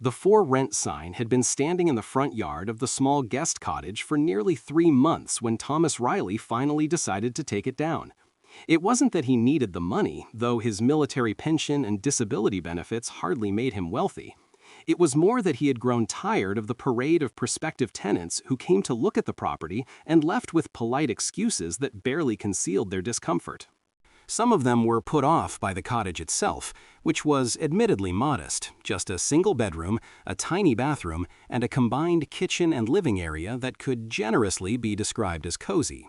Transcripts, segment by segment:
The for rent sign had been standing in the front yard of the small guest cottage for nearly 3 months when Thomas Riley finally decided to take it down. It wasn't that he needed the money, though his military pension and disability benefits hardly made him wealthy. It was more that he had grown tired of the parade of prospective tenants who came to look at the property and left with polite excuses that barely concealed their discomfort. Some of them were put off by the cottage itself, which was admittedly modest, just a single bedroom, a tiny bathroom, and a combined kitchen and living area that could generously be described as cozy.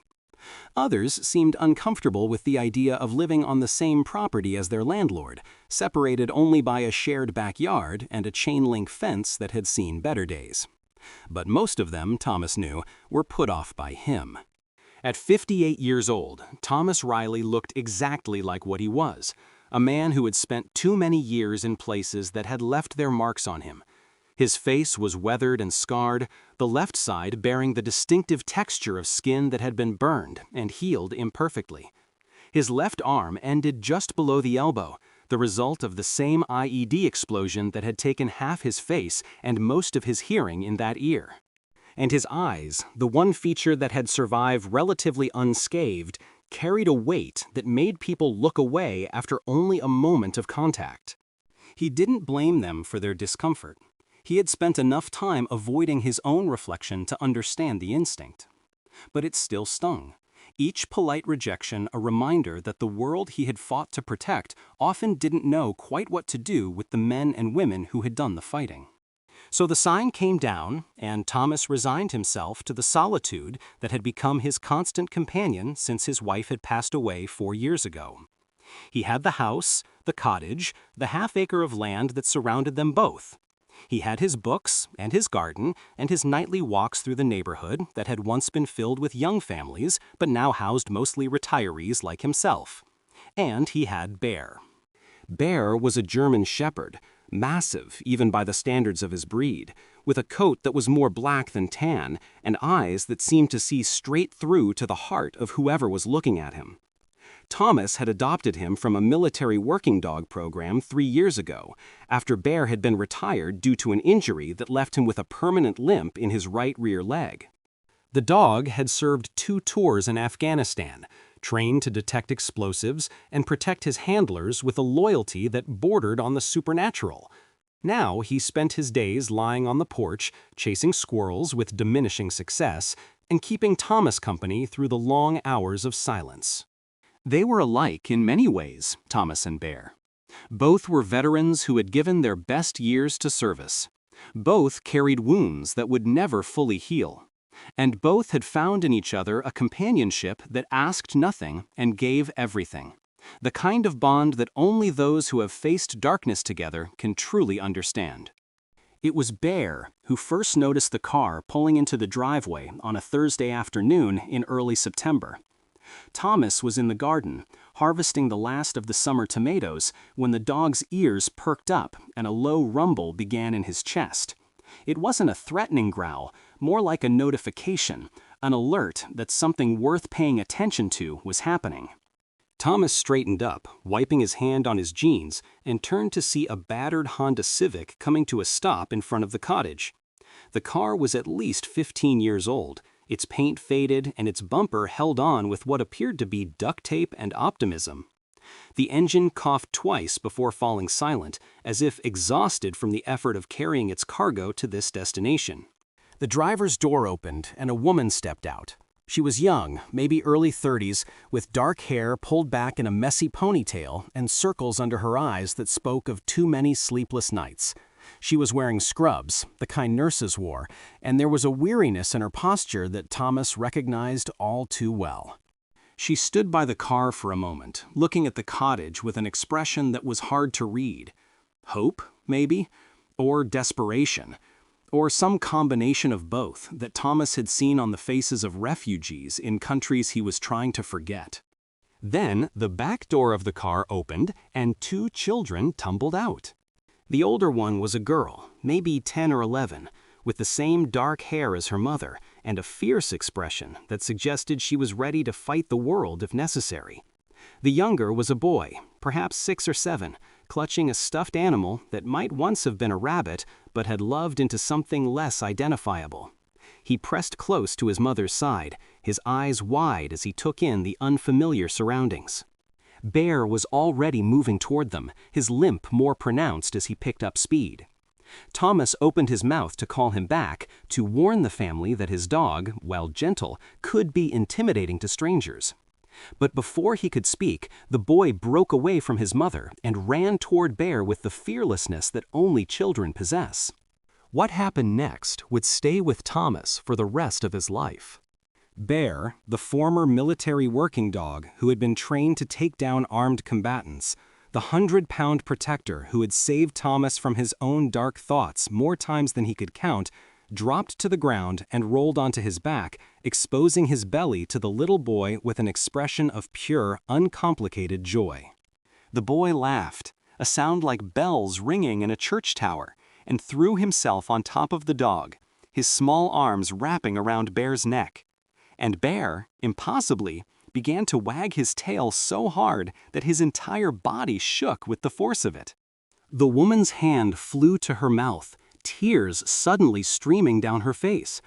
Others seemed uncomfortable with the idea of living on the same property as their landlord, separated only by a shared backyard and a chain-link fence that had seen better days. But most of them, Thomas knew, were put off by him. At 58 years old, Thomas Riley looked exactly like what he was, a man who had spent too many years in places that had left their marks on him. His face was weathered and scarred, the left side bearing the distinctive texture of skin that had been burned and healed imperfectly. His left arm ended just below the elbow, the result of the same IED explosion that had taken half his face and most of his hearing in that ear. And his eyes, the one feature that had survived relatively unscathed, carried a weight that made people look away after only a moment of contact. He didn't blame them for their discomfort. He had spent enough time avoiding his own reflection to understand the instinct. But it still stung. Each polite rejection a reminder that the world he had fought to protect often didn't know quite what to do with the men and women who had done the fighting. So the sign came down, and Thomas resigned himself to the solitude that had become his constant companion since his wife had passed away 4 years ago. He had the house, the cottage, the half-acre of land that surrounded them both. He had his books and his garden and his nightly walks through the neighborhood that had once been filled with young families but now housed mostly retirees like himself. And he had Bear. Bear was a German shepherd, massive even by the standards of his breed, with a coat that was more black than tan and eyes that seemed to see straight through to the heart of whoever was looking at him. Thomas had adopted him from a military working dog program 3 years ago, after Bear had been retired due to an injury that left him with a permanent limp in his right rear leg. The dog had served 2 tours in Afghanistan, trained to detect explosives and protect his handlers with a loyalty that bordered on the supernatural. Now he spent his days lying on the porch, chasing squirrels with diminishing success, and keeping Thomas company through the long hours of silence. They were alike in many ways, Thomas and Bear. Both were veterans who had given their best years to service. Both carried wounds that would never fully heal. And both had found in each other a companionship that asked nothing and gave everything. The kind of bond that only those who have faced darkness together can truly understand. It was Bear who first noticed the car pulling into the driveway on a Thursday afternoon in early September. Thomas was in the garden, harvesting the last of the summer tomatoes, when the dog's ears perked up and a low rumble began in his chest. It wasn't a threatening growl, more like a notification, an alert that something worth paying attention to was happening. Thomas straightened up, wiping his hand on his jeans, and turned to see a battered Honda Civic coming to a stop in front of the cottage. The car was at least 15 years old, its paint faded and its bumper held on with what appeared to be duct tape and optimism. The engine coughed twice before falling silent, as if exhausted from the effort of carrying its cargo to this destination. The driver's door opened and a woman stepped out. She was young, maybe early 30s, with dark hair pulled back in a messy ponytail and circles under her eyes that spoke of too many sleepless nights. She was wearing scrubs, the kind nurses wore, and there was a weariness in her posture that Thomas recognized all too well. She stood by the car for a moment, looking at the cottage with an expression that was hard to read. Hope, maybe? Or desperation? Or some combination of both that Thomas had seen on the faces of refugees in countries he was trying to forget. Then the back door of the car opened and 2 children tumbled out. The older one was a girl, maybe 10 or 11, with the same dark hair as her mother and a fierce expression that suggested she was ready to fight the world if necessary. The younger was a boy, perhaps 6 or 7, clutching a stuffed animal that might once have been a rabbit but had loved into something less identifiable. He pressed close to his mother's side, his eyes wide as he took in the unfamiliar surroundings. Bear was already moving toward them, his limp more pronounced as he picked up speed. Thomas opened his mouth to call him back, to warn the family that his dog, while gentle, could be intimidating to strangers. But before he could speak, the boy broke away from his mother and ran toward Bear with the fearlessness that only children possess. What happened next would stay with Thomas for the rest of his life. Bear, the former military working dog who had been trained to take down armed combatants, the 100-pound protector who had saved Thomas from his own dark thoughts more times than he could count, dropped to the ground and rolled onto his back, exposing his belly to the little boy with an expression of pure, uncomplicated joy. The boy laughed, a sound like bells ringing in a church tower, and threw himself on top of the dog, his small arms wrapping around Bear's neck. And Bear, impossibly, began to wag his tail so hard that his entire body shook with the force of it. The woman's hand flew to her mouth, tears suddenly streaming down her face.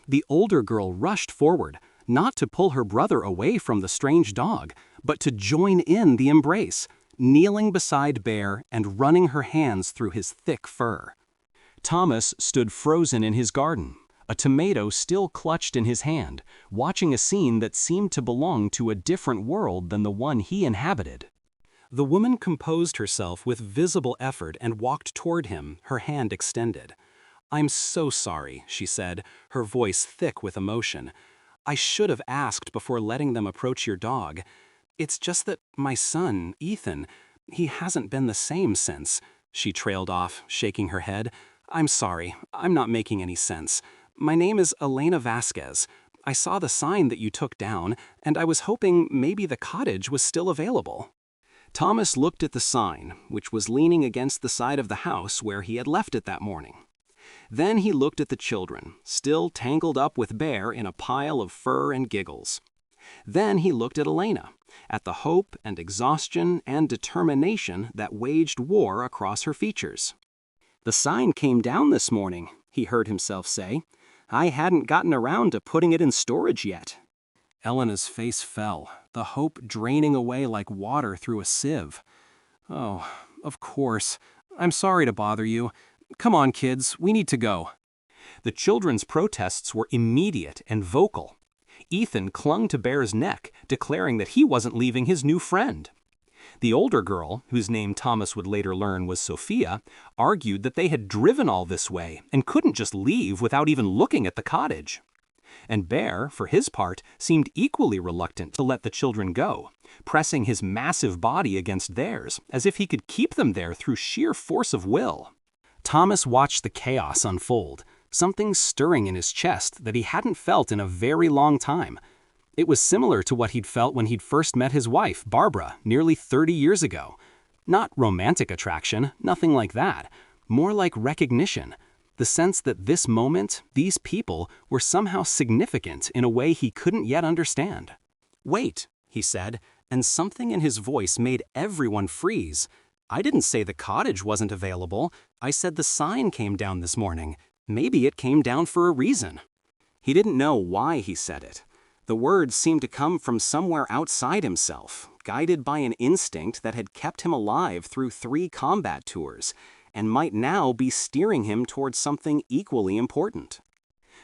The older girl rushed forward, not to pull her brother away from the strange dog, but to join in the embrace, kneeling beside Bear and running her hands through his thick fur. Thomas stood frozen in his garden, a tomato still clutched in his hand, watching a scene that seemed to belong to a different world than the one he inhabited. The woman composed herself with visible effort and walked toward him, her hand extended. "I'm so sorry," she said, her voice thick with emotion. "I should have asked before letting them approach your dog. It's just that my son, Ethan, he hasn't been the same since." She trailed off, shaking her head. "I'm sorry, I'm not making any sense. My name is Elena Vasquez. I saw the sign that you took down, and I was hoping maybe the cottage was still available." Thomas looked at the sign, which was leaning against the side of the house where he had left it that morning. Then he looked at the children, still tangled up with Bear in a pile of fur and giggles. Then he looked at Elena, at the hope and exhaustion and determination that waged war across her features. "The sign came down this morning," he heard himself say. "I hadn't gotten around to putting it in storage yet." Elena's face fell, the hope draining away like water through a sieve. "Oh, of course. I'm sorry to bother you. Come on, kids, we need to go." The children's protests were immediate and vocal. Ethan clung to Bear's neck, declaring that he wasn't leaving his new friend. The older girl, whose name Thomas would later learn was Sophia, argued that they had driven all this way and couldn't just leave without even looking at the cottage. And Bear, for his part, seemed equally reluctant to let the children go, pressing his massive body against theirs, as if he could keep them there through sheer force of will. Thomas watched the chaos unfold, something stirring in his chest that he hadn't felt in a very long time. It was similar to what he'd felt when he'd first met his wife, Barbara, nearly 30 years ago. Not romantic attraction, nothing like that. More like recognition. The sense that this moment, these people, were somehow significant in a way he couldn't yet understand. "Wait," he said, and something in his voice made everyone freeze. "I didn't say the cottage wasn't available. I said the sign came down this morning. Maybe it came down for a reason." He didn't know why he said it. The words seemed to come from somewhere outside himself, guided by an instinct that had kept him alive through 3 combat tours, and might now be steering him towards something equally important.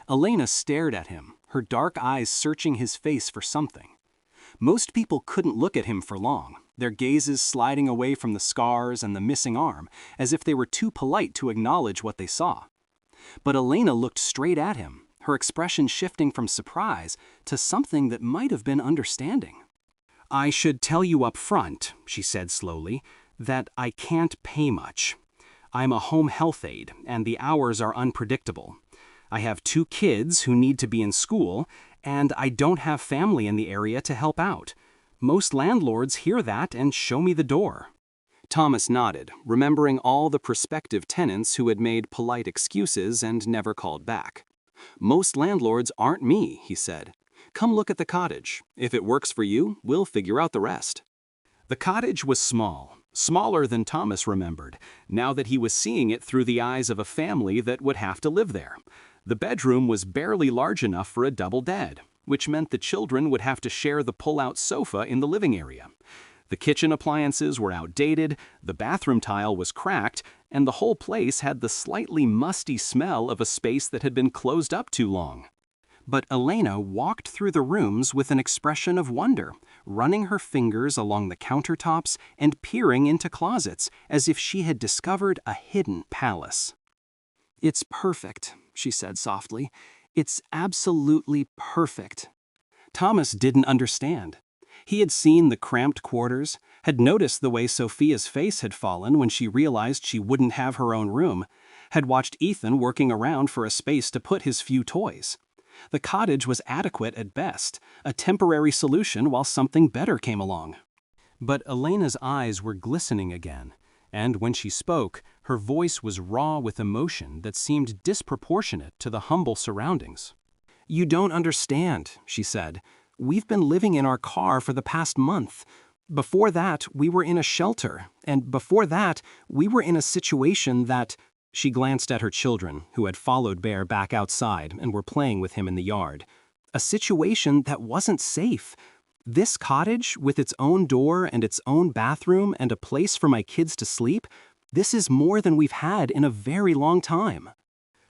Elena stared at him, her dark eyes searching his face for something. Most people couldn't look at him for long, their gazes sliding away from the scars and the missing arm, as if they were too polite to acknowledge what they saw. But Elena looked straight at him, her expression shifting from surprise to something that might have been understanding. "I should tell you up front," she said slowly, "that I can't pay much. I'm a home health aide, and the hours are unpredictable. I have 2 kids who need to be in school, and I don't have family in the area to help out. Most landlords hear that and show me the door." Thomas nodded, remembering all the prospective tenants who had made polite excuses and never called back. "Most landlords aren't me," he said. "Come look at the cottage. If it works for you, we'll figure out the rest." The cottage was small, smaller than Thomas remembered, now that he was seeing it through the eyes of a family that would have to live there. The bedroom was barely large enough for a double bed, which meant the children would have to share the pull-out sofa in the living area. The kitchen appliances were outdated, the bathroom tile was cracked, and the whole place had the slightly musty smell of a space that had been closed up too long. But Elena walked through the rooms with an expression of wonder, running her fingers along the countertops and peering into closets as if she had discovered a hidden palace. "It's perfect," she said softly. "It's absolutely perfect." Thomas didn't understand. He had seen the cramped quarters, had noticed the way Sophia's face had fallen when she realized she wouldn't have her own room, had watched Ethan working around for a space to put his few toys. The cottage was adequate at best, a temporary solution while something better came along. But Elena's eyes were glistening again, and when she spoke, her voice was raw with emotion that seemed disproportionate to the humble surroundings. "You don't understand," she said. "We've been living in our car for the past month. Before that, we were in a shelter, and before that, we were in a situation that—" She glanced at her children, who had followed Bear back outside and were playing with him in the yard. "A situation that wasn't safe. This cottage, with its own door and its own bathroom and a place for my kids to sleep, this is more than we've had in a very long time."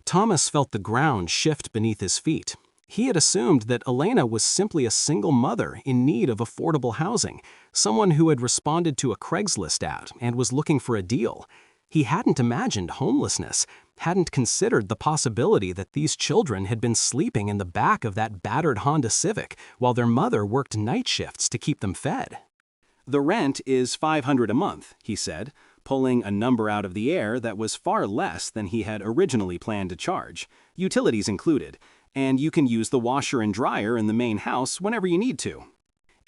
Thomas felt the ground shift beneath his feet. He had assumed that Elena was simply a single mother in need of affordable housing, someone who had responded to a Craigslist ad and was looking for a deal. He hadn't imagined homelessness, hadn't considered the possibility that these children had been sleeping in the back of that battered Honda Civic while their mother worked night shifts to keep them fed. "The rent is $500 a month," he said, pulling a number out of the air that was far less than he had originally planned to charge, utilities included, and you can use the washer and dryer in the main house whenever you need to.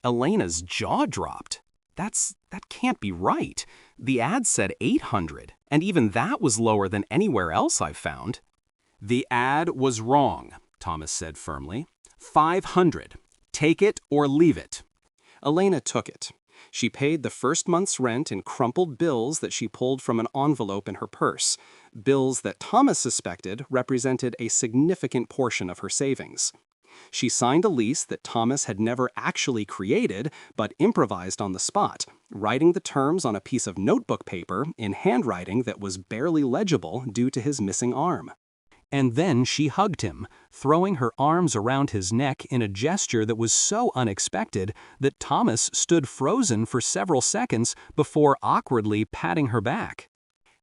Elena's jaw dropped. That can't be right. The ad said $800, and even that was lower than anywhere else I've found. "The ad was wrong," Thomas said firmly. $500. Take it or leave it." Elena took it. She paid the first month's rent in crumpled bills that she pulled from an envelope in her purse, bills that Thomas suspected represented a significant portion of her savings. She signed a lease that Thomas had never actually created, but improvised on the spot, writing the terms on a piece of notebook paper in handwriting that was barely legible due to his missing arm. And then she hugged him, throwing her arms around his neck in a gesture that was so unexpected that Thomas stood frozen for several seconds before awkwardly patting her back.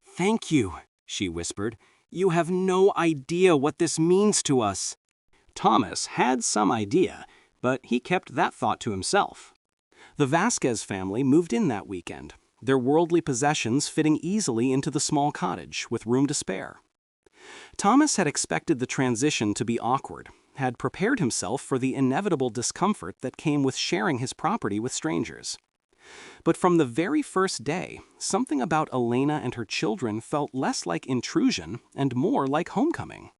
"Thank you," she whispered. "You have no idea what this means to us." Thomas had some idea, but he kept that thought to himself. The Vasquez family moved in that weekend, their worldly possessions fitting easily into the small cottage with room to spare. Thomas had expected the transition to be awkward, had prepared himself for the inevitable discomfort that came with sharing his property with strangers. But from the very first day, something about Elena and her children felt less like intrusion and more like homecoming.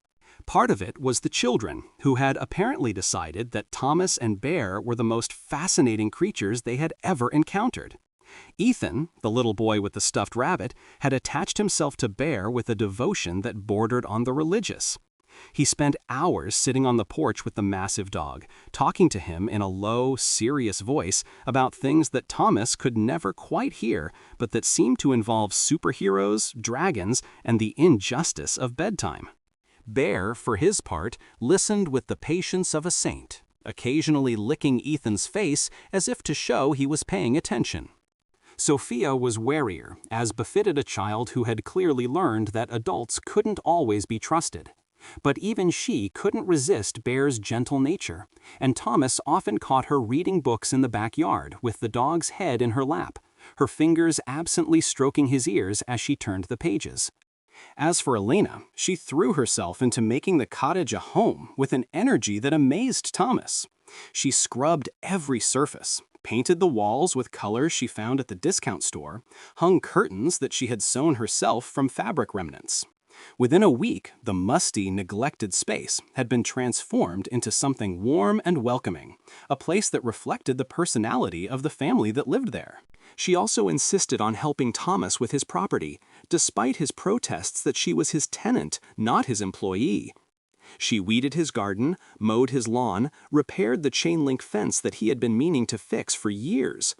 Part of it was the children, who had apparently decided that Thomas and Bear were the most fascinating creatures they had ever encountered. Ethan, the little boy with the stuffed rabbit, had attached himself to Bear with a devotion that bordered on the religious. He spent hours sitting on the porch with the massive dog, talking to him in a low, serious voice about things that Thomas could never quite hear, but that seemed to involve superheroes, dragons, and the injustice of bedtime. Bear, for his part, listened with the patience of a saint, occasionally licking Ethan's face as if to show he was paying attention. Sophia was warier, as befitted a child who had clearly learned that adults couldn't always be trusted. But even she couldn't resist Bear's gentle nature, and Thomas often caught her reading books in the backyard with the dog's head in her lap, her fingers absently stroking his ears as she turned the pages. As for Elena, she threw herself into making the cottage a home with an energy that amazed Thomas. She scrubbed every surface, painted the walls with colors she found at the discount store, hung curtains that she had sewn herself from fabric remnants. Within a week, the musty, neglected space had been transformed into something warm and welcoming, a place that reflected the personality of the family that lived there. She also insisted on helping Thomas with his property, despite his protests that she was his tenant, not his employee. She weeded his garden, mowed his lawn, repaired the chain-link fence that he had been meaning to fix for years.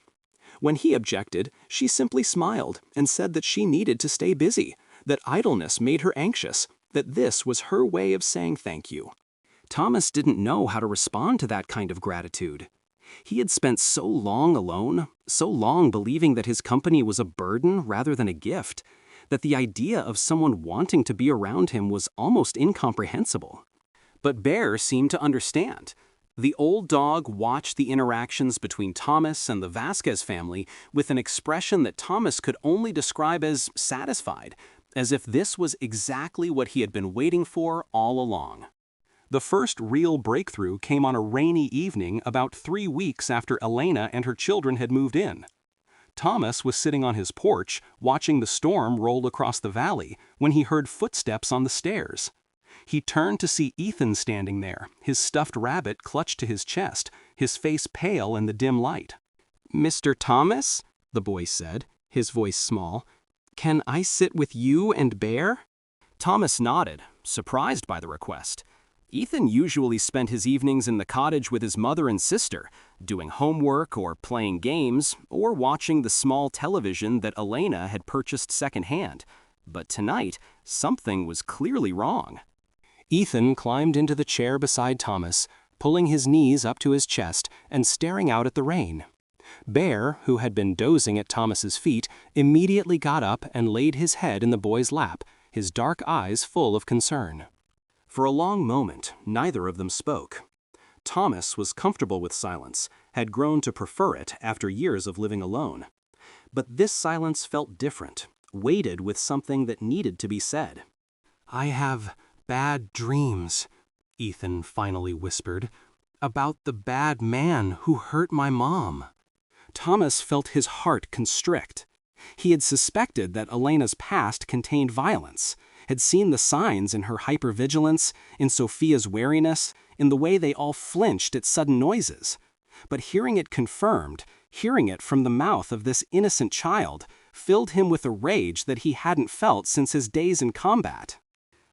When he objected, she simply smiled and said that she needed to stay busy, that idleness made her anxious, that this was her way of saying thank you. Thomas didn't know how to respond to that kind of gratitude. He had spent so long alone, so long believing that his company was a burden rather than a gift, that the idea of someone wanting to be around him was almost incomprehensible. But Bear seemed to understand. The old dog watched the interactions between Thomas and the Vasquez family with an expression that Thomas could only describe as satisfied, as if this was exactly what he had been waiting for all along. The first real breakthrough came on a rainy evening about 3 weeks after Elena and her children had moved in. Thomas was sitting on his porch, watching the storm roll across the valley, when he heard footsteps on the stairs. He turned to see Ethan standing there, his stuffed rabbit clutched to his chest, his face pale in the dim light. "Mr. Thomas," the boy said, his voice small, "can I sit with you and Bear?" Thomas nodded, surprised by the request. Ethan usually spent his evenings in the cottage with his mother and sister, doing homework or playing games or watching the small television that Elena had purchased secondhand. But tonight, something was clearly wrong. Ethan climbed into the chair beside Thomas, pulling his knees up to his chest and staring out at the rain. Bear, who had been dozing at Thomas's feet, immediately got up and laid his head in the boy's lap, his dark eyes full of concern. For a long moment, neither of them spoke. Thomas was comfortable with silence, had grown to prefer it after years of living alone. But this silence felt different, weighted with something that needed to be said. "I have bad dreams," Ethan finally whispered, "about the bad man who hurt my mom." Thomas felt his heart constrict. He had suspected that Elena's past contained violence, had seen the signs in her hypervigilance, in Sophia's wariness, in the way they all flinched at sudden noises. But hearing it confirmed, hearing it from the mouth of this innocent child, filled him with a rage that he hadn't felt since his days in combat.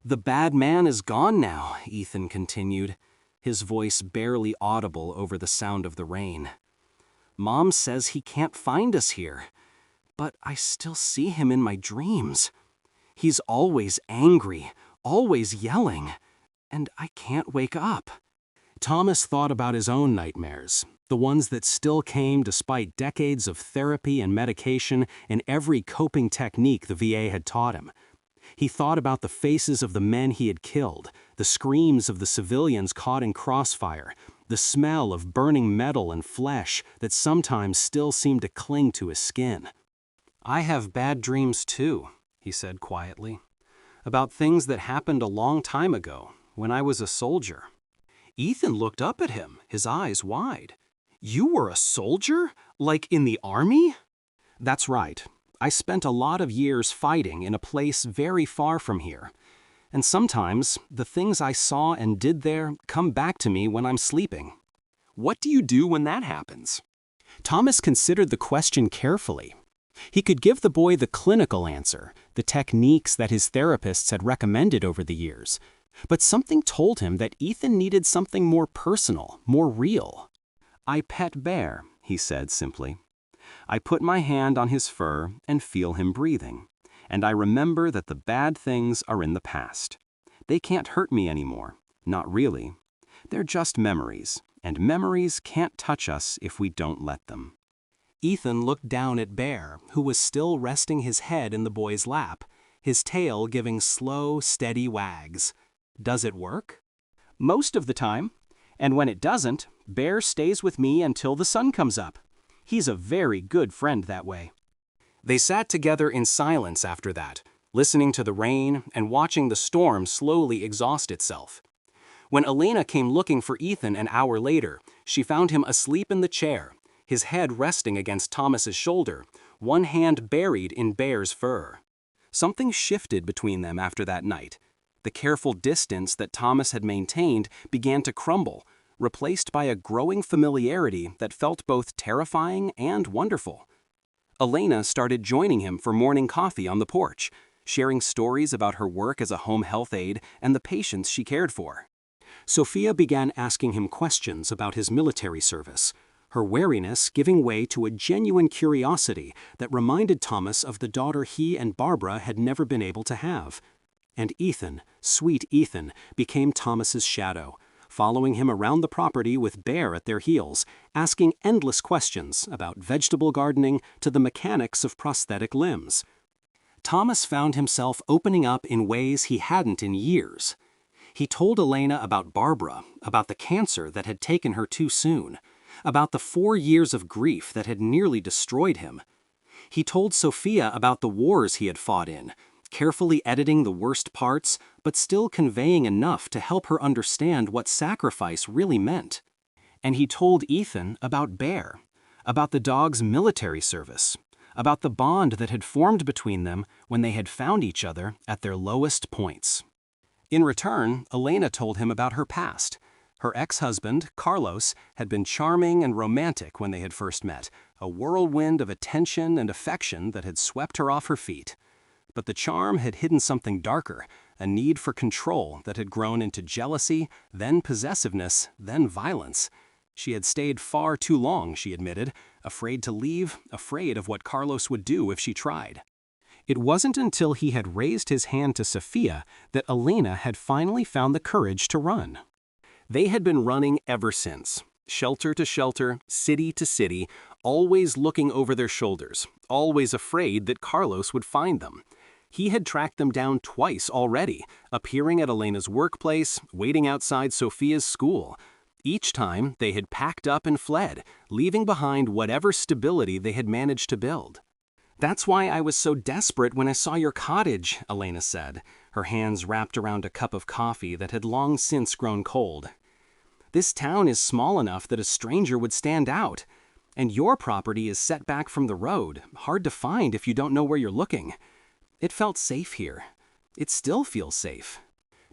"The bad man is gone now," Ethan continued, his voice barely audible over the sound of the rain. "Mom says he can't find us here, but I still see him in my dreams. He's always angry, always yelling, and I can't wake up." Thomas thought about his own nightmares, the ones that still came despite decades of therapy and medication and every coping technique the VA had taught him. He thought about the faces of the men he had killed, the screams of the civilians caught in crossfire, the smell of burning metal and flesh that sometimes still seemed to cling to his skin. "I have bad dreams too," he said quietly, "about things that happened a long time ago, when I was a soldier." Ethan looked up at him, his eyes wide. "You were a soldier? Like in the army?" "That's right. I spent a lot of years fighting in a place very far from here. And sometimes, the things I saw and did there come back to me when I'm sleeping." "What do you do when that happens?" Thomas considered the question carefully. He could give the boy the clinical answer, the techniques that his therapists had recommended over the years, but something told him that Ethan needed something more personal, more real. "I pet Bear," he said simply. "I put my hand on his fur and feel him breathing, and I remember that the bad things are in the past. They can't hurt me anymore, not really. They're just memories, and memories can't touch us if we don't let them." Ethan looked down at Bear, who was still resting his head in the boy's lap, his tail giving slow, steady wags. "Does it work?" "Most of the time. And when it doesn't, Bear stays with me until the sun comes up. He's a very good friend that way." They sat together in silence after that, listening to the rain and watching the storm slowly exhaust itself. When Elena came looking for Ethan an hour later, she found him asleep in the chair, his head resting against Thomas's shoulder, one hand buried in Bear's fur. Something shifted between them after that night. The careful distance that Thomas had maintained began to crumble, replaced by a growing familiarity that felt both terrifying and wonderful. Elena started joining him for morning coffee on the porch, sharing stories about her work as a home health aide and the patients she cared for. Sophia began asking him questions about his military service, her wariness giving way to a genuine curiosity that reminded Thomas of the daughter he and Barbara had never been able to have. And Ethan, sweet Ethan, became Thomas's shadow, following him around the property with Bear at their heels, asking endless questions about vegetable gardening to the mechanics of prosthetic limbs. Thomas found himself opening up in ways he hadn't in years. He told Elena about Barbara, about the cancer that had taken her too soon, about the 4 years of grief that had nearly destroyed him. He told Sophia about the wars he had fought in, carefully editing the worst parts, but still conveying enough to help her understand what sacrifice really meant. And he told Ethan about Bear, about the dog's military service, about the bond that had formed between them when they had found each other at their lowest points. In return, Elena told him about her past. Her ex-husband, Carlos, had been charming and romantic when they had first met, a whirlwind of attention and affection that had swept her off her feet. But the charm had hidden something darker, a need for control that had grown into jealousy, then possessiveness, then violence. She had stayed far too long, she admitted, afraid to leave, afraid of what Carlos would do if she tried. It wasn't until he had raised his hand to Sophia that Elena had finally found the courage to run. They had been running ever since, shelter to shelter, city to city, always looking over their shoulders, always afraid that Carlos would find them. He had tracked them down twice already, appearing at Elena's workplace, waiting outside Sophia's school. Each time, they had packed up and fled, leaving behind whatever stability they had managed to build. "That's why I was so desperate when I saw your cottage," Elena said, her hands wrapped around a cup of coffee that had long since grown cold. "This town is small enough that a stranger would stand out, and your property is set back from the road, hard to find if you don't know where you're looking. It felt safe here. It still feels safe."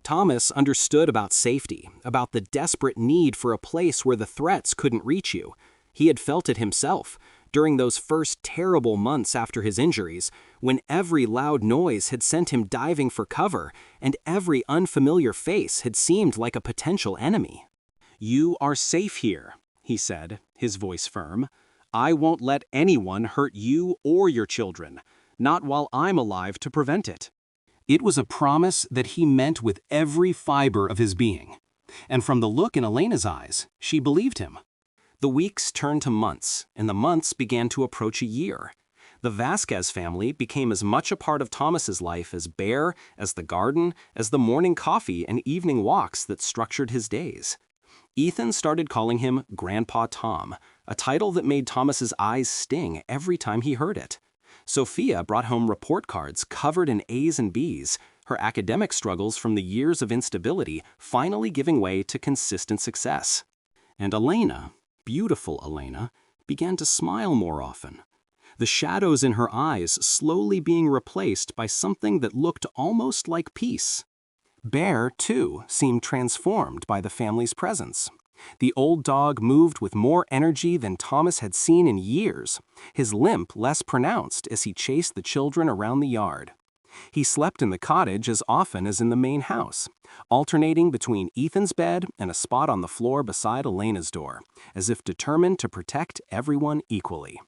Thomas understood about safety, about the desperate need for a place where the threats couldn't reach you. He had felt it himself, during those first terrible months after his injuries, when every loud noise had sent him diving for cover, and every unfamiliar face had seemed like a potential enemy. "You are safe here," he said, his voice firm. "I won't let anyone hurt you or your children, not while I'm alive to prevent it." It was a promise that he meant with every fiber of his being. And from the look in Elena's eyes, she believed him. The weeks turned to months, and the months began to approach a year. The Vasquez family became as much a part of Thomas's life as Bear, as the garden, as the morning coffee and evening walks that structured his days. Ethan started calling him Grandpa Tom, a title that made Thomas's eyes sting every time he heard it. Sophia brought home report cards covered in A's and B's, her academic struggles from the years of instability finally giving way to consistent success. And Elena, beautiful Elena, began to smile more often, the shadows in her eyes slowly being replaced by something that looked almost like peace. Bear, too, seemed transformed by the family's presence. The old dog moved with more energy than Thomas had seen in years, his limp less pronounced as he chased the children around the yard. He slept in the cottage as often as in the main house, alternating between Ethan's bed and a spot on the floor beside Elena's door, as if determined to protect everyone equally.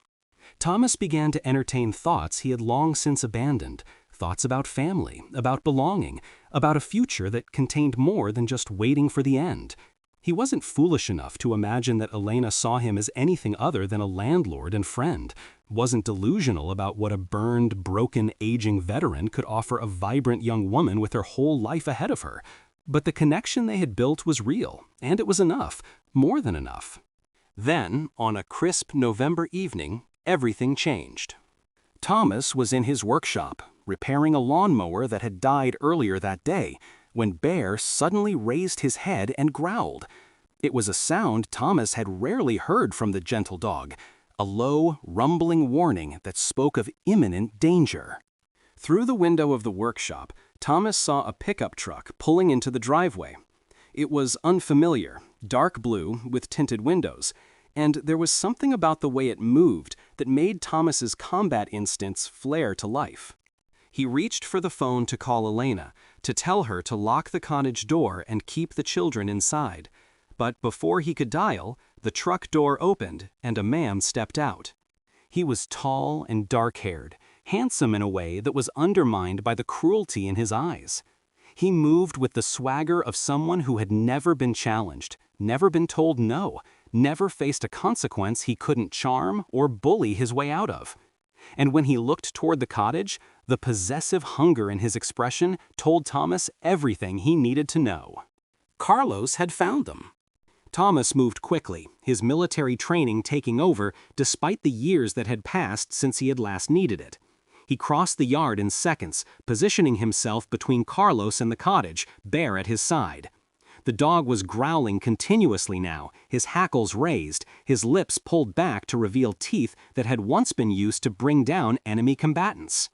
Thomas began to entertain thoughts he had long since abandoned, thoughts about family, about belonging, about a future that contained more than just waiting for the end. He wasn't foolish enough to imagine that Elena saw him as anything other than a landlord and friend, wasn't delusional about what a burned, broken, aging veteran could offer a vibrant young woman with her whole life ahead of her. But the connection they had built was real, and it was enough, more than enough. Then, on a crisp November evening, everything changed. Thomas was in his workshop, repairing a lawnmower that had died earlier that day, when Bear suddenly raised his head and growled. It was a sound Thomas had rarely heard from the gentle dog, a low, rumbling warning that spoke of imminent danger. Through the window of the workshop, Thomas saw a pickup truck pulling into the driveway. It was unfamiliar, dark blue with tinted windows, and there was something about the way it moved that made Thomas's combat instincts flare to life. He reached for the phone to call Elena, to tell her to lock the cottage door and keep the children inside. But before he could dial, the truck door opened and a man stepped out. He was tall and dark-haired, handsome in a way that was undermined by the cruelty in his eyes. He moved with the swagger of someone who had never been challenged, never been told no, never faced a consequence he couldn't charm or bully his way out of. And when he looked toward the cottage, the possessive hunger in his expression told Thomas everything he needed to know. Carlos had found them. Thomas moved quickly, his military training taking over despite the years that had passed since he had last needed it. He crossed the yard in seconds, positioning himself between Carlos and the cottage, Bear at his side. The dog was growling continuously now, his hackles raised, his lips pulled back to reveal teeth that had once been used to bring down enemy combatants.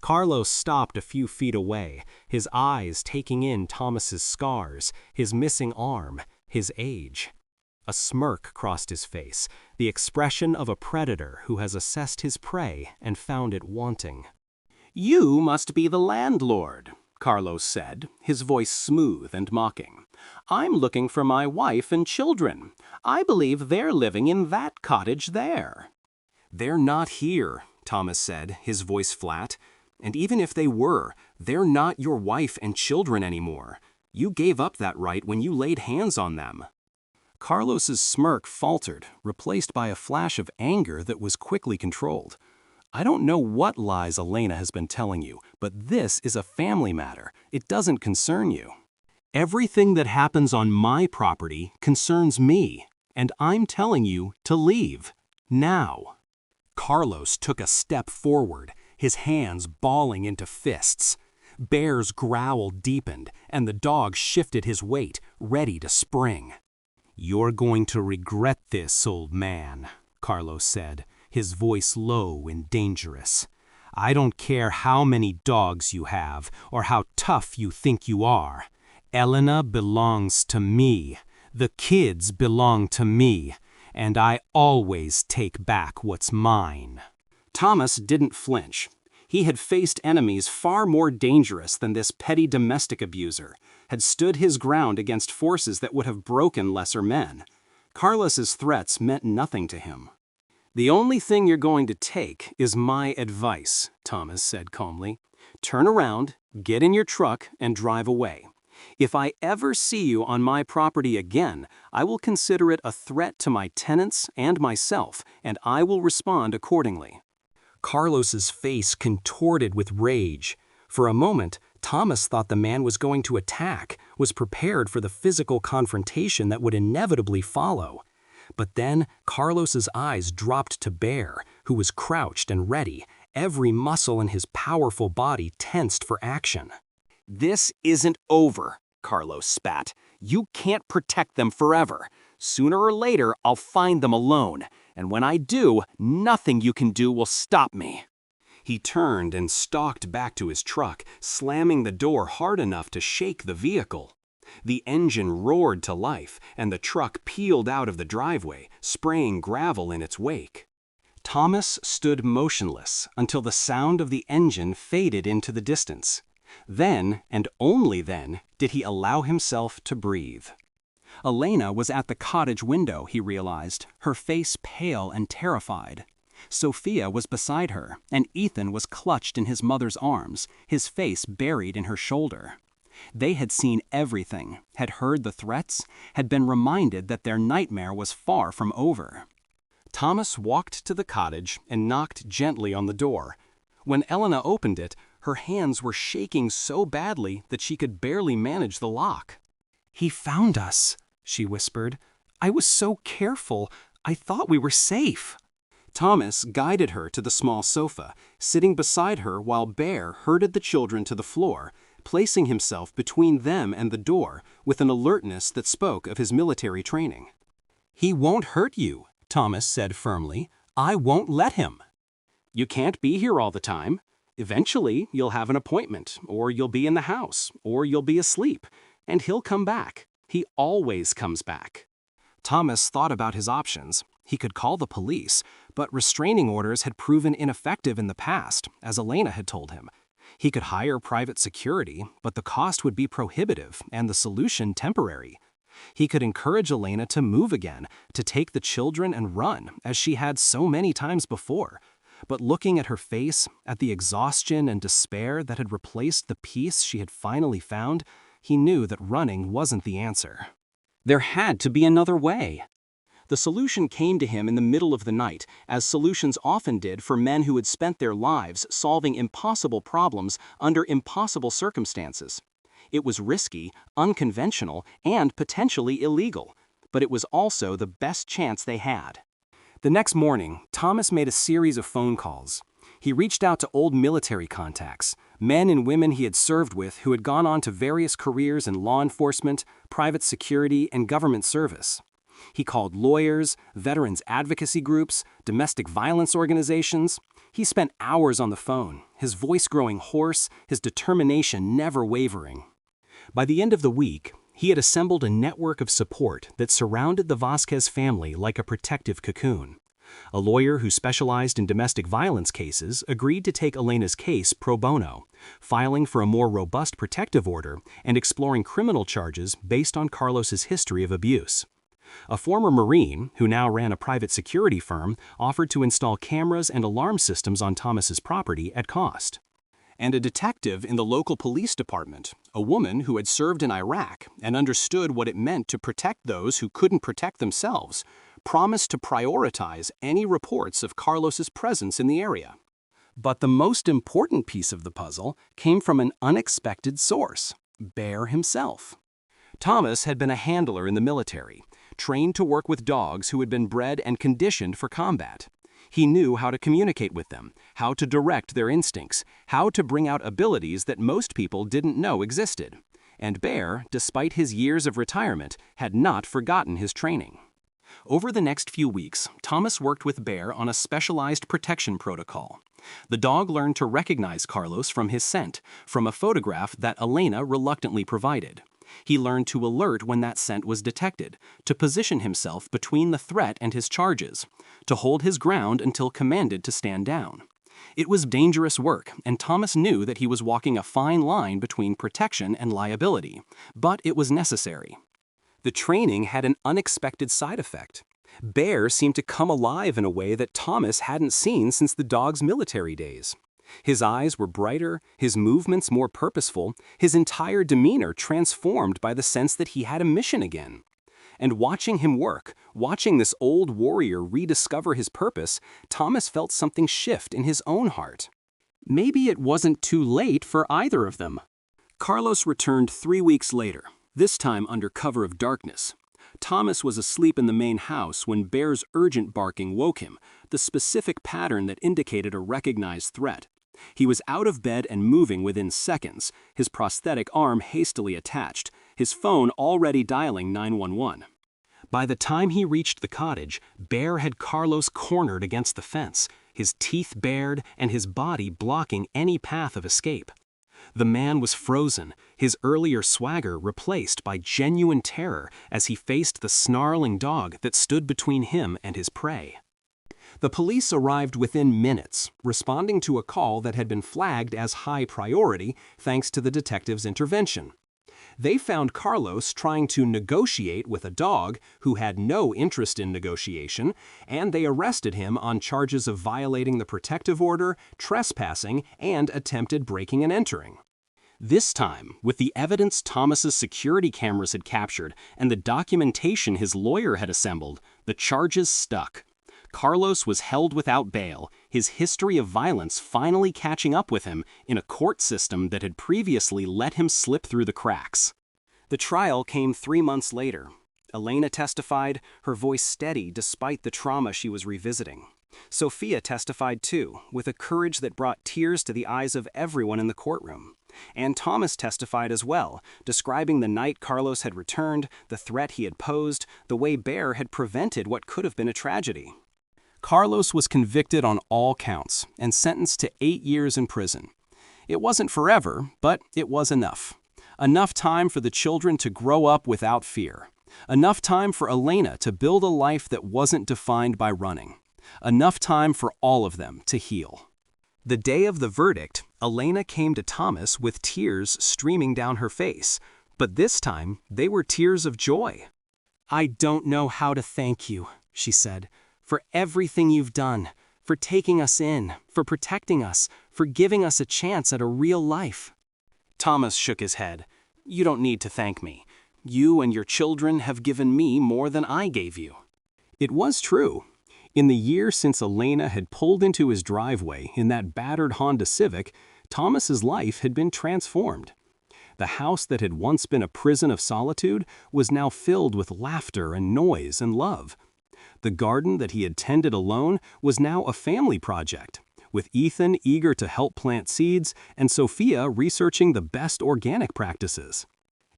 Carlos stopped a few feet away, his eyes taking in Thomas's scars, his missing arm, his age. A smirk crossed his face, the expression of a predator who has assessed his prey and found it wanting. "You must be the landlord," Carlos said, his voice smooth and mocking. "I'm looking for my wife and children. I believe they're living in that cottage there." "They're not here," Thomas said, his voice flat. "And even if they were, they're not your wife and children anymore. You gave up that right when you laid hands on them." Carlos's smirk faltered, replaced by a flash of anger that was quickly controlled. "I don't know what lies Elena has been telling you, but this is a family matter. It doesn't concern you. Everything that happens on my property concerns me, and I'm telling you to leave. Now." Carlos took a step forward, his hands balling into fists. Bear's growl deepened, and the dog shifted his weight, ready to spring. "You're going to regret this, old man," Carlos said, his voice low and dangerous. "I don't care how many dogs you have or how tough you think you are. Elena belongs to me. The kids belong to me, and I always take back what's mine." Thomas didn't flinch. He had faced enemies far more dangerous than this petty domestic abuser, had stood his ground against forces that would have broken lesser men. Carlos's threats meant nothing to him. "The only thing you're going to take is my advice," Thomas said calmly. "Turn around, get in your truck, and drive away. If I ever see you on my property again, I will consider it a threat to my tenants and myself, and I will respond accordingly." Carlos's face contorted with rage. For a moment, Thomas thought the man was going to attack, was prepared for the physical confrontation that would inevitably follow. But then Carlos's eyes dropped to Bear, who was crouched and ready, every muscle in his powerful body tensed for action. "This isn't over," Carlos spat. "You can't protect them forever. Sooner or later, I'll find them alone. And when I do, nothing you can do will stop me." He turned and stalked back to his truck, slamming the door hard enough to shake the vehicle. The engine roared to life, and the truck peeled out of the driveway, spraying gravel in its wake. Thomas stood motionless until the sound of the engine faded into the distance. Then, and only then, did he allow himself to breathe. Elena was at the cottage window, he realized, her face pale and terrified. Sophia was beside her, and Ethan was clutched in his mother's arms, his face buried in her shoulder. They had seen everything, had heard the threats, had been reminded that their nightmare was far from over. Thomas walked to the cottage and knocked gently on the door. When Elena opened it, her hands were shaking so badly that she could barely manage the lock. "He found us," she whispered. "I was so careful. I thought we were safe." Thomas guided her to the small sofa, sitting beside her while Bear herded the children to the floor, placing himself between them and the door with an alertness that spoke of his military training. "He won't hurt you," Thomas said firmly. "I won't let him." "You can't be here all the time. Eventually, you'll have an appointment, or you'll be in the house, or you'll be asleep, and he'll come back. He always comes back. Thomas thought about his options. He could call the police, but restraining orders had proven ineffective in the past, as Elena had told him. He could hire private security, but the cost would be prohibitive and the solution temporary. He could encourage Elena to move again, to take the children and run, as she had so many times before. But looking at her face, at the exhaustion and despair that had replaced the peace she had finally found, he knew that running wasn't the answer. There had to be another way. The solution came to him in the middle of the night, as solutions often did for men who had spent their lives solving impossible problems under impossible circumstances. It was risky, unconventional, and potentially illegal, but it was also the best chance they had. The next morning, Thomas made a series of phone calls. He reached out to old military contacts, men and women he had served with who had gone on to various careers in law enforcement, private security, and government service. He called lawyers, veterans advocacy groups, domestic violence organizations. He spent hours on the phone, his voice growing hoarse, his determination never wavering. By the end of the week, he had assembled a network of support that surrounded the Vasquez family like a protective cocoon. A lawyer who specialized in domestic violence cases agreed to take Elena's case pro bono, filing for a more robust protective order and exploring criminal charges based on Carlos's history of abuse. A former Marine, who now ran a private security firm, offered to install cameras and alarm systems on Thomas's property at cost. And a detective in the local police department, a woman who had served in Iraq and understood what it meant to protect those who couldn't protect themselves, promised to prioritize any reports of Carlos's presence in the area. But the most important piece of the puzzle came from an unexpected source, Bear himself. Thomas had been a handler in the military, trained to work with dogs who had been bred and conditioned for combat. He knew how to communicate with them, how to direct their instincts, how to bring out abilities that most people didn't know existed. And Bear, despite his years of retirement, had not forgotten his training. Over the next few weeks, Thomas worked with Bear on a specialized protection protocol. The dog learned to recognize Carlos from his scent, from a photograph that Elena reluctantly provided. He learned to alert when that scent was detected, to position himself between the threat and his charges, to hold his ground until commanded to stand down. It was dangerous work, and Thomas knew that he was walking a fine line between protection and liability, but it was necessary. The training had an unexpected side effect. Bear seemed to come alive in a way that Thomas hadn't seen since the dog's military days. His eyes were brighter, his movements more purposeful, his entire demeanor transformed by the sense that he had a mission again. And watching him work, watching this old warrior rediscover his purpose, Thomas felt something shift in his own heart. Maybe it wasn't too late for either of them. Carlos returned 3 weeks later, this time under cover of darkness. Thomas was asleep in the main house when Bear's urgent barking woke him, the specific pattern that indicated a recognized threat. He was out of bed and moving within seconds, his prosthetic arm hastily attached, his phone already dialing 911. By the time he reached the cottage, Bear had Carlos cornered against the fence, his teeth bared and his body blocking any path of escape. The man was frozen, his earlier swagger replaced by genuine terror as he faced the snarling dog that stood between him and his prey. The police arrived within minutes, responding to a call that had been flagged as high priority thanks to the detective's intervention. They found Carlos trying to negotiate with a dog who had no interest in negotiation, and they arrested him on charges of violating the protective order, trespassing, and attempted breaking and entering. This time, with the evidence Thomas's security cameras had captured and the documentation his lawyer had assembled, the charges stuck. Carlos was held without bail, his history of violence finally catching up with him in a court system that had previously let him slip through the cracks. The trial came 3 months later. Elena testified, her voice steady despite the trauma she was revisiting. Sophia testified too, with a courage that brought tears to the eyes of everyone in the courtroom. And Thomas testified as well, describing the night Carlos had returned, the threat he had posed, the way Bear had prevented what could have been a tragedy. Carlos was convicted on all counts and sentenced to 8 years in prison. It wasn't forever, but it was enough. Enough time for the children to grow up without fear. Enough time for Elena to build a life that wasn't defined by running. Enough time for all of them to heal. The day of the verdict, Elena came to Thomas with tears streaming down her face, but this time they were tears of joy. "I don't know how to thank you," she said, "for everything you've done, for taking us in, for protecting us, for giving us a chance at a real life." Thomas shook his head. "You don't need to thank me. You and your children have given me more than I gave you." It was true. In the year since Elena had pulled into his driveway in that battered Honda Civic, Thomas's life had been transformed. The house that had once been a prison of solitude was now filled with laughter and noise and love. The garden that he had tended alone was now a family project, with Ethan eager to help plant seeds and Sophia researching the best organic practices.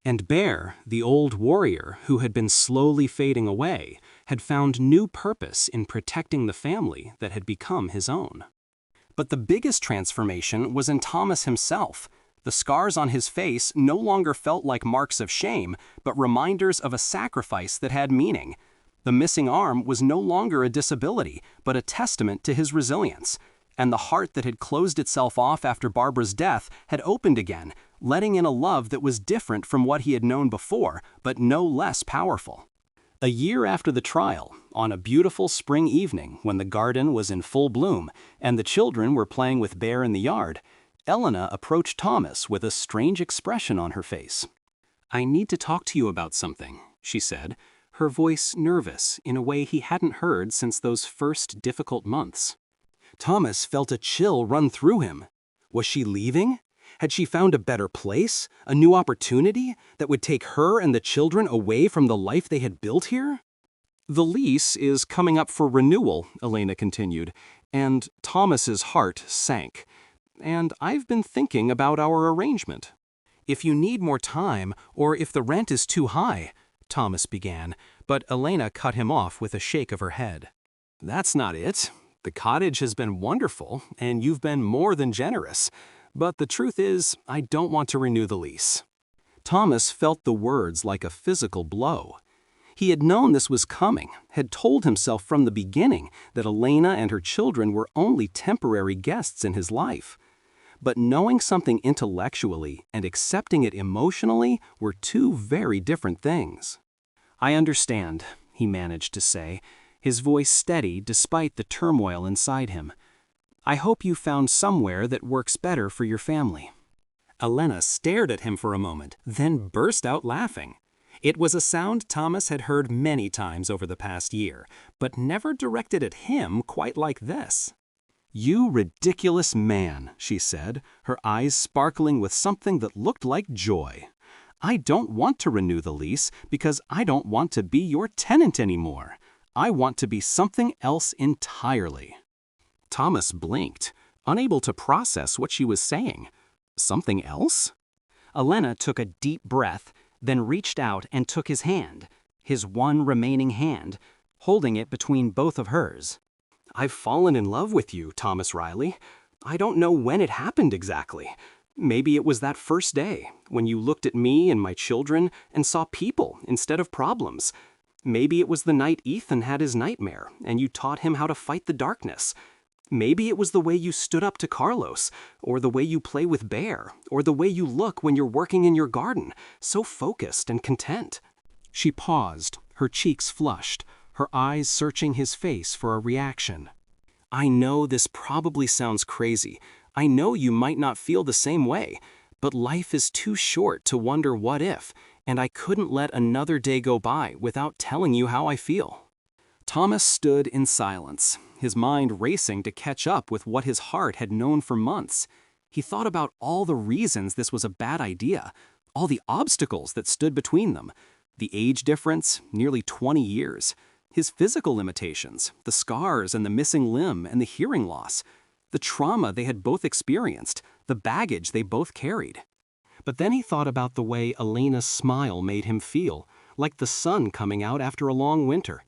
And Bear, the old warrior who had been slowly fading away, had found new purpose in protecting the family that had become his own. But the biggest transformation was in Thomas himself. The scars on his face no longer felt like marks of shame, but reminders of a sacrifice that had meaning. The missing arm was no longer a disability, but a testament to his resilience. And the heart that had closed itself off after Barbara's death had opened again, letting in a love that was different from what he had known before, but no less powerful. A year after the trial, on a beautiful spring evening when the garden was in full bloom and the children were playing with Bear in the yard, Elena approached Thomas with a strange expression on her face. "I need to talk to you about something," she said, her voice nervous in a way he hadn't heard since those first difficult months. Thomas felt a chill run through him. Was she leaving? Had she found a better place, a new opportunity that would take her and the children away from the life they had built here? "The lease is coming up for renewal," Elena continued, and Thomas's heart sank. "And I've been thinking about our arrangement." "If you need more time, or if the rent is too high," Thomas began, but Elena cut him off with a shake of her head. "That's not it. The cottage has been wonderful, and you've been more than generous. But the truth is, I don't want to renew the lease." Thomas felt the words like a physical blow. He had known this was coming, had told himself from the beginning that Elena and her children were only temporary guests in his life. But knowing something intellectually and accepting it emotionally were two very different things. "I understand," he managed to say, his voice steady despite the turmoil inside him. "I hope you found somewhere that works better for your family." Elena stared at him for a moment, then burst out laughing. It was a sound Thomas had heard many times over the past year, but never directed at him quite like this. "You ridiculous man," she said, her eyes sparkling with something that looked like joy. "I don't want to renew the lease because I don't want to be your tenant anymore. I want to be something else entirely." Thomas blinked, unable to process what she was saying. Something else? Elena took a deep breath, then reached out and took his hand, his one remaining hand, holding it between both of hers. "I've fallen in love with you, Thomas Riley. I don't know when it happened exactly. Maybe it was that first day, when you looked at me and my children and saw people instead of problems. Maybe it was the night Ethan had his nightmare and you taught him how to fight the darkness. Maybe it was the way you stood up to Carlos, or the way you play with Bear, or the way you look when you're working in your garden, so focused and content." She paused, her cheeks flushed, her eyes searching his face for a reaction. "I know this probably sounds crazy. I know you might not feel the same way, but life is too short to wonder what if, and I couldn't let another day go by without telling you how I feel." Thomas stood in silence, his mind racing to catch up with what his heart had known for months. He thought about all the reasons this was a bad idea, all the obstacles that stood between them, the age difference, nearly 20 years, his physical limitations, the scars and the missing limb and the hearing loss, the trauma they had both experienced, the baggage they both carried. But then he thought about the way Elena's smile made him feel, like the sun coming out after a long winter.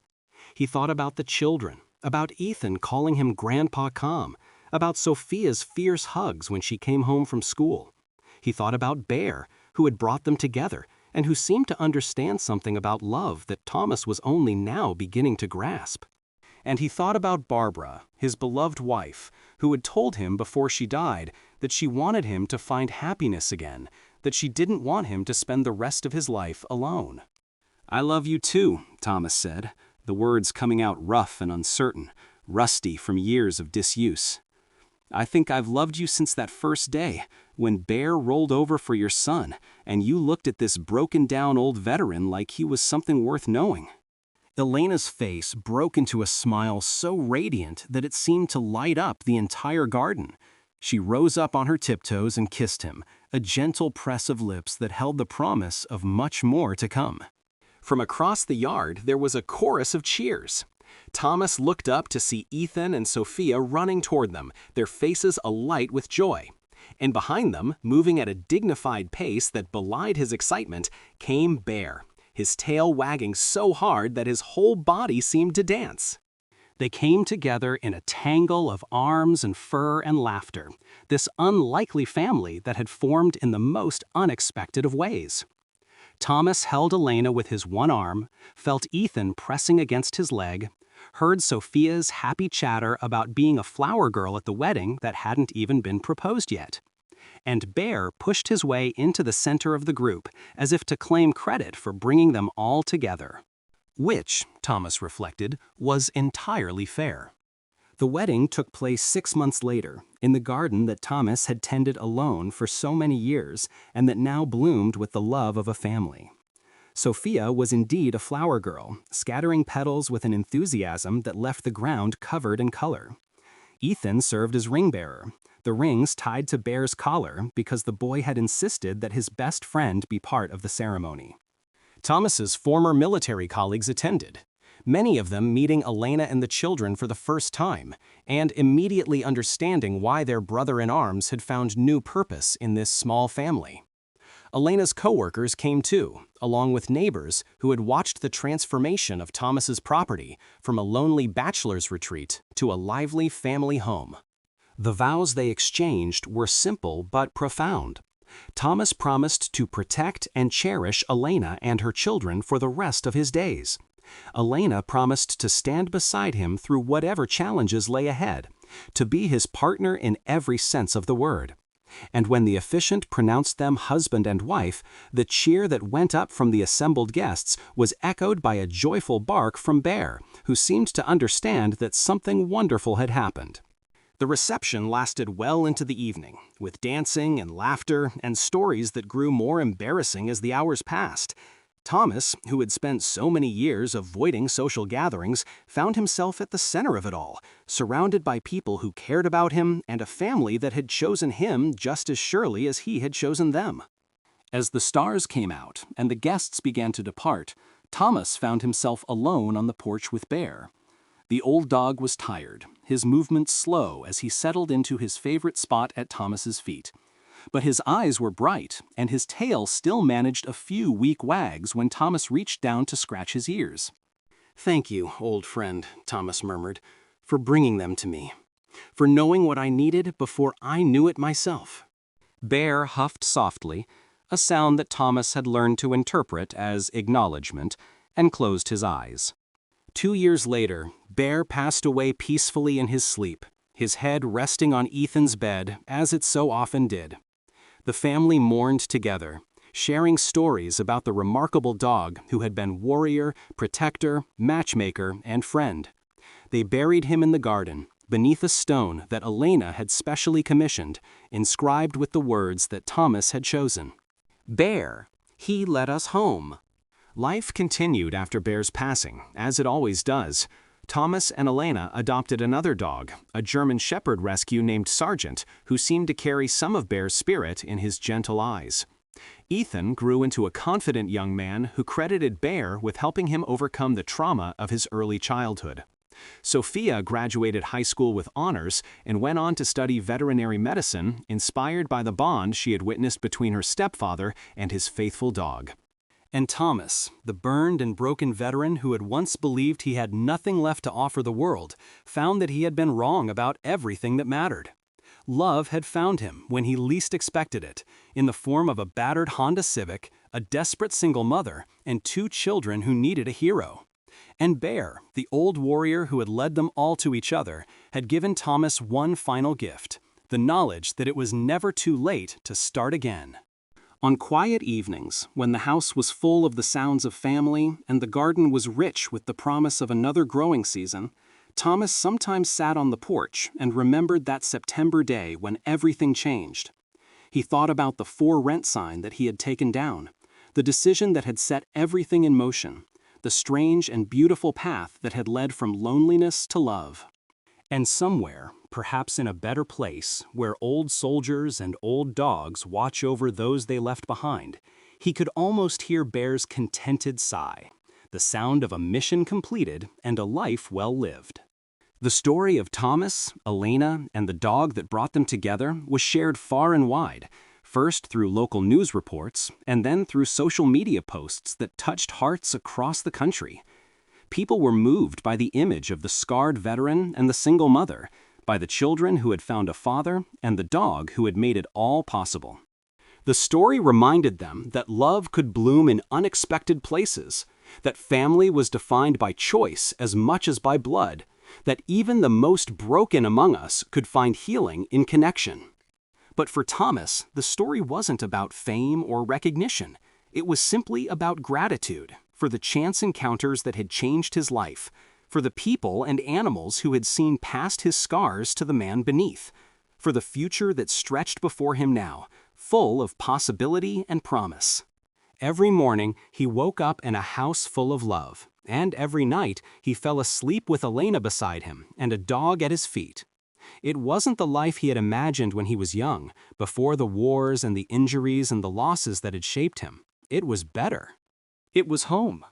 He thought about the children, about Ethan calling him Grandpa Calm, about Sophia's fierce hugs when she came home from school. He thought about Bear, who had brought them together, and who seemed to understand something about love that Thomas was only now beginning to grasp. And he thought about Barbara, his beloved wife, who had told him before she died that she wanted him to find happiness again, that she didn't want him to spend the rest of his life alone. "I love you too," Thomas said, the words coming out rough and uncertain, rusty from years of disuse. "I think I've loved you since that first day, when Bear rolled over for your son, and you looked at this broken-down old veteran like he was something worth knowing." Elena's face broke into a smile so radiant that it seemed to light up the entire garden. She rose up on her tiptoes and kissed him, a gentle press of lips that held the promise of much more to come. From across the yard, there was a chorus of cheers. Thomas looked up to see Ethan and Sophia running toward them, their faces alight with joy. And behind them, moving at a dignified pace that belied his excitement, came Bear, his tail wagging so hard that his whole body seemed to dance. They came together in a tangle of arms and fur and laughter, this unlikely family that had formed in the most unexpected of ways. Thomas held Elena with his one arm, felt Ethan pressing against his leg, heard Sophia's happy chatter about being a flower girl at the wedding that hadn't even been proposed yet. And Bear pushed his way into the center of the group, as if to claim credit for bringing them all together. Which, Thomas reflected, was entirely fair. The wedding took place 6 months later, in the garden that Thomas had tended alone for so many years and that now bloomed with the love of a family. Sophia was indeed a flower girl, scattering petals with an enthusiasm that left the ground covered in color. Ethan served as ring bearer, the rings tied to Bear's collar because the boy had insisted that his best friend be part of the ceremony. Thomas's former military colleagues attended, many of them meeting Elena and the children for the first time, and immediately understanding why their brother-in-arms had found new purpose in this small family. Elena's co-workers came too, along with neighbors who had watched the transformation of Thomas's property from a lonely bachelor's retreat to a lively family home. The vows they exchanged were simple but profound. Thomas promised to protect and cherish Elena and her children for the rest of his days. Elena promised to stand beside him through whatever challenges lay ahead, to be his partner in every sense of the word. And when the officiant pronounced them husband and wife, the cheer that went up from the assembled guests was echoed by a joyful bark from Bear, who seemed to understand that something wonderful had happened. The reception lasted well into the evening, with dancing and laughter and stories that grew more embarrassing as the hours passed. Thomas, who had spent so many years avoiding social gatherings, found himself at the center of it all, surrounded by people who cared about him and a family that had chosen him just as surely as he had chosen them. As the stars came out and the guests began to depart, Thomas found himself alone on the porch with Bear. The old dog was tired, his movements slow as he settled into his favorite spot at Thomas's feet. But his eyes were bright, and his tail still managed a few weak wags when Thomas reached down to scratch his ears. "Thank you, old friend," Thomas murmured, "for bringing them to me, for knowing what I needed before I knew it myself." Bear huffed softly, a sound that Thomas had learned to interpret as acknowledgement, and closed his eyes. 2 years later, Bear passed away peacefully in his sleep, his head resting on Ethan's bed, as it so often did. The family mourned together, sharing stories about the remarkable dog who had been warrior, protector, matchmaker, and friend. They buried him in the garden, beneath a stone that Elena had specially commissioned, inscribed with the words that Thomas had chosen. "Bear, he led us home." Life continued after Bear's passing, as it always does. Thomas and Elena adopted another dog, a German Shepherd rescue named Sergeant, who seemed to carry some of Bear's spirit in his gentle eyes. Ethan grew into a confident young man who credited Bear with helping him overcome the trauma of his early childhood. Sophia graduated high school with honors and went on to study veterinary medicine, inspired by the bond she had witnessed between her stepfather and his faithful dog. And Thomas, the burned and broken veteran who had once believed he had nothing left to offer the world, found that he had been wrong about everything that mattered. Love had found him when he least expected it, in the form of a battered Honda Civic, a desperate single mother, and 2 children who needed a hero. And Bear, the old warrior who had led them all to each other, had given Thomas one final gift: the knowledge that it was never too late to start again. On quiet evenings, when the house was full of the sounds of family and the garden was rich with the promise of another growing season, Thomas sometimes sat on the porch and remembered that September day when everything changed. He thought about the for rent sign that he had taken down, the decision that had set everything in motion, the strange and beautiful path that had led from loneliness to love. And somewhere, perhaps in a better place, where old soldiers and old dogs watch over those they left behind, he could almost hear Bear's contented sigh, the sound of a mission completed and a life well lived. The story of Thomas, Elena, and the dog that brought them together was shared far and wide, first through local news reports and then through social media posts that touched hearts across the country. People were moved by the image of the scarred veteran and the single mother, by the children who had found a father and the dog who had made it all possible. The story reminded them that love could bloom in unexpected places, that family was defined by choice as much as by blood, that even the most broken among us could find healing in connection. But for Thomas, the story wasn't about fame or recognition. It was simply about gratitude for the chance encounters that had changed his life, for the people and animals who had seen past his scars to the man beneath, for the future that stretched before him now, full of possibility and promise. Every morning, he woke up in a house full of love, and every night he fell asleep with Elena beside him and a dog at his feet. It wasn't the life he had imagined when he was young, before the wars and the injuries and the losses that had shaped him. It was better. It was home.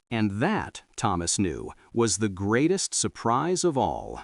And that, Thomas knew, was the greatest surprise of all.